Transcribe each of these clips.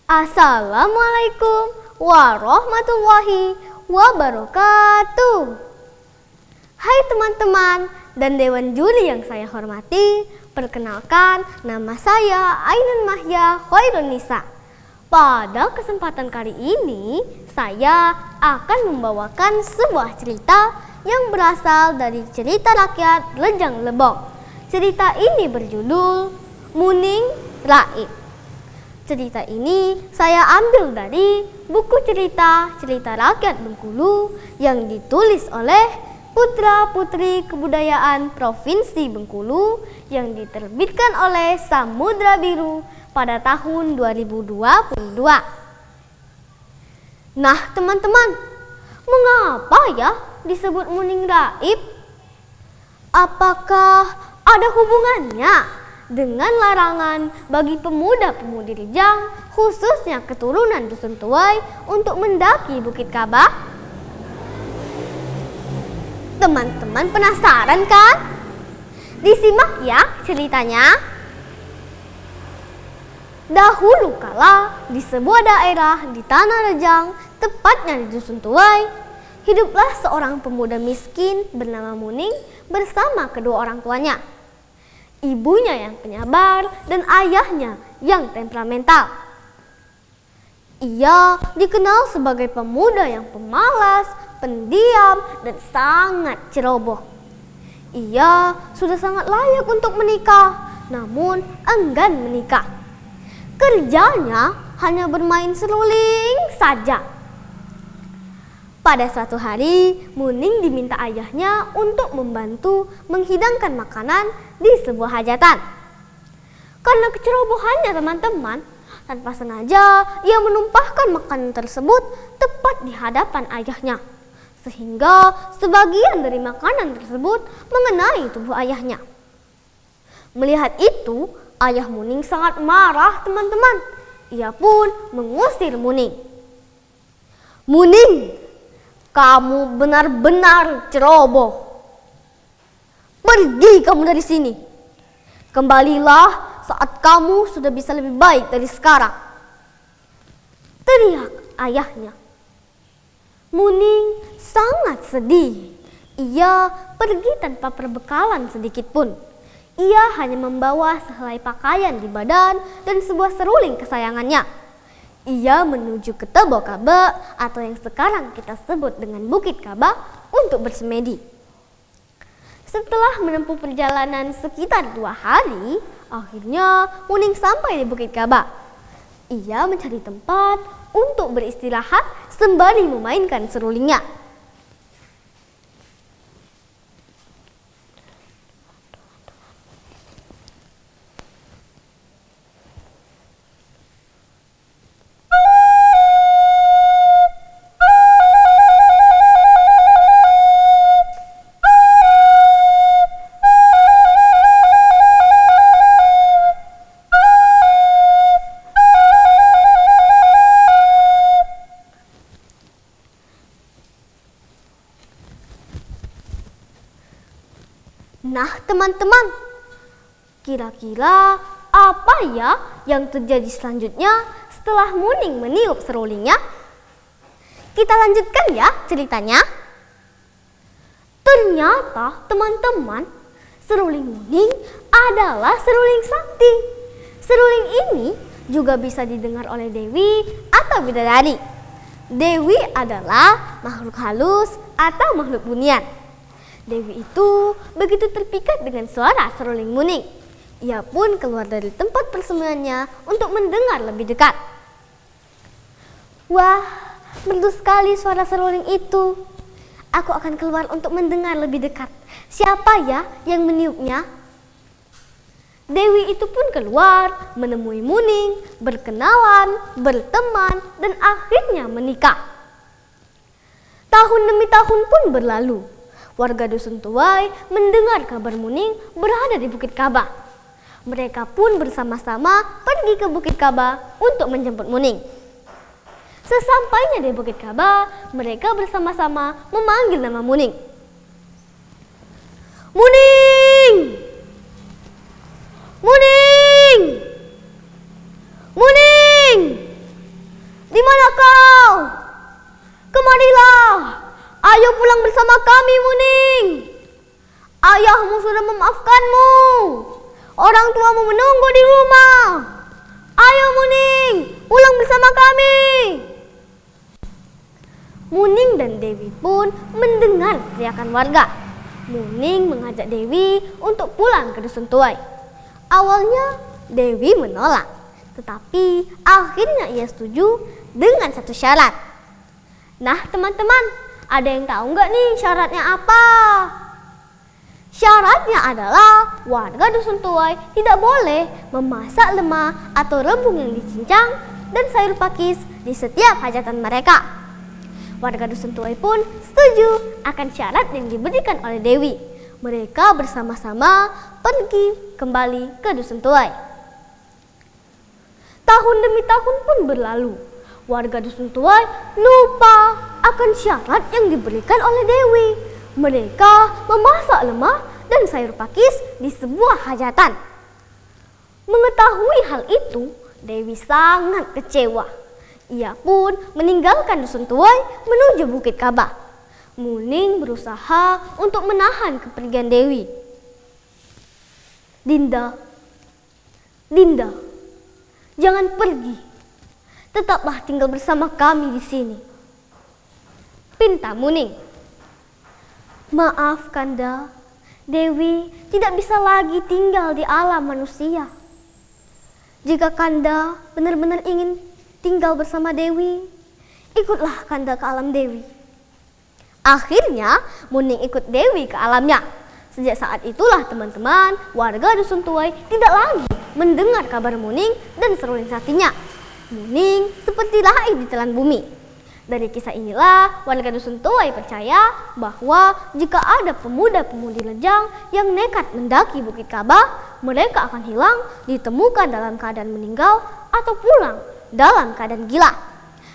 Assalamualaikum warahmatullahi wabarakatuh. Hai teman-teman dan Dewan Juri yang saya hormati, perkenalkan nama saya Ainun Mahya Khairunisa. Pada kesempatan kali ini, saya akan membawakan sebuah cerita yang berasal dari cerita rakyat Rejang Lebong. Cerita ini berjudul Muning Raib. Cerita ini saya ambil dari buku cerita Rakyat Bengkulu yang ditulis oleh putra-putri kebudayaan Provinsi Bengkulu yang diterbitkan oleh Samudra Biru pada tahun 2022. Nah teman-teman, mengapa ya disebut Muning Raib? Apakah ada hubungannya dengan larangan bagi pemuda-pemudi Rejang, khususnya keturunan Dusun Tuai, untuk mendaki Bukit Kaba? Teman-teman penasaran kan? Disimak ya ceritanya. Dahulu kala di sebuah daerah di Tanah Rejang, tepatnya di Dusun Tuai, hiduplah seorang pemuda miskin bernama Muning bersama kedua orang tuanya. Ibunya yang penyabar dan ayahnya yang temperamental. Ia dikenal sebagai pemuda yang pemalas, pendiam, dan sangat ceroboh. Ia sudah sangat layak untuk menikah, namun enggan menikah. Kerjanya hanya bermain seruling saja. Pada suatu hari, Muning diminta ayahnya untuk membantu menghidangkan makanan di sebuah hajatan. Karena kecerobohannya teman-teman, tanpa sengaja ia menumpahkan makanan tersebut tepat di hadapan ayahnya. Sehingga sebagian dari makanan tersebut mengenai tubuh ayahnya. Melihat itu, ayah Muning sangat marah teman-teman. Ia pun mengusir Muning. "Muning, kamu benar-benar ceroboh. Pergi kamu dari sini. Kembalilah saat kamu sudah bisa lebih baik dari sekarang," teriak ayahnya. Muning sangat sedih. Ia pergi tanpa perbekalan sedikit pun. Ia hanya membawa sehelai pakaian di badan dan sebuah seruling kesayangannya. Ia menuju ke Tebo Kaba atau yang sekarang kita sebut dengan Bukit Kaba untuk bersemedi. Setelah menempuh perjalanan sekitar 2 hari, akhirnya Muning sampai di Bukit Kaba. Ia mencari tempat untuk beristirahat sembari memainkan serulingnya. Nah teman-teman, kira-kira apa ya yang terjadi selanjutnya setelah Muning meniup serulingnya? Kita lanjutkan ya ceritanya. Ternyata teman-teman, seruling Muning adalah seruling sakti. Seruling ini juga bisa didengar oleh Dewi atau bidadari. Dewi adalah makhluk halus atau makhluk bunian. Dewi itu begitu terpikat dengan suara seruling Muning. Ia pun keluar dari tempat persembunyiannya untuk mendengar lebih dekat. Wah, merdu sekali suara seruling itu. Aku akan keluar untuk mendengar lebih dekat. Siapa ya yang meniupnya? Dewi itu pun keluar, menemui Muning, berkenalan, berteman, dan akhirnya menikah. Tahun demi tahun pun berlalu. Warga Dusun Tuai mendengar kabar Muning berada di Bukit Kaba. Mereka pun bersama-sama pergi ke Bukit Kaba untuk menjemput Muning. Sesampainya di Bukit Kaba, mereka bersama-sama memanggil nama Muning. "Muning! Muning! Muning!" Ayo pulang bersama kami, Muning. Ayahmu sudah memaafkanmu. Orang tuamu menunggu di rumah. Ayo Muning, pulang bersama kami. Muning dan Dewi pun mendengar teriakan warga. Muning mengajak Dewi untuk pulang ke dusun tuai. Awalnya Dewi menolak, tetapi akhirnya ia setuju dengan satu syarat. Nah teman-teman, ada yang tahu nggak nih syaratnya apa? Syaratnya adalah warga dusun tuai tidak boleh memasak lemah atau rebung yang dicincang dan sayur pakis di setiap hajatan mereka. Warga dusun tuai pun setuju akan syarat yang diberikan oleh Dewi. Mereka bersama-sama pergi kembali ke dusun tuai. Tahun demi tahun pun berlalu. Warga dusun tuai lupa akan syarat yang diberikan oleh Dewi. Mereka memasak lemah dan sayur pakis di sebuah hajatan. Mengetahui hal itu, Dewi sangat kecewa. Ia pun meninggalkan dusun tuai menuju Bukit Kaba. Muning berusaha untuk menahan kepergian Dewi. Dinda, jangan pergi. Tetaplah tinggal bersama kami di sini, pinta Muning. Maaf Kanda, Dewi tidak bisa lagi tinggal di alam manusia. Jika Kanda benar-benar ingin tinggal bersama Dewi, ikutlah Kanda ke alam Dewi. Akhirnya Muning ikut Dewi ke alamnya. Sejak saat itulah teman-teman, warga dusun tuai tidak lagi mendengar kabar Muning dan seruling hatinya. Muning seperti lain di telan bumi. Dari kisah inilah warga dusun tuai percaya bahwa jika ada pemuda-pemudi lejang yang nekat mendaki Bukit Kaba, mereka akan hilang, ditemukan dalam keadaan meninggal atau pulang dalam keadaan gila.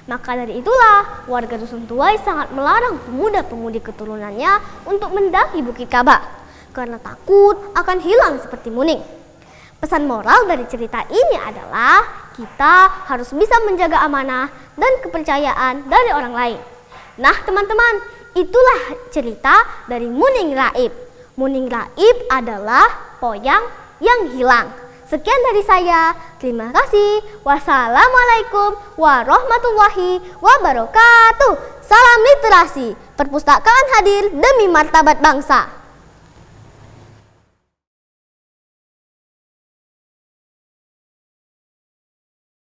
Maka dari itulah warga dusun tuai sangat melarang pemuda-pemudi keturunannya untuk mendaki Bukit Kaba karena takut akan hilang seperti Muning. Pesan moral dari cerita ini adalah kita harus bisa menjaga amanah dan kepercayaan dari orang lain. Nah teman-teman, itulah cerita dari Muning Raib. Muning Raib adalah poyang yang hilang. Sekian dari saya, terima kasih. Wassalamualaikum warahmatullahi wabarakatuh. Salam literasi, perpustakaan hadir demi martabat bangsa.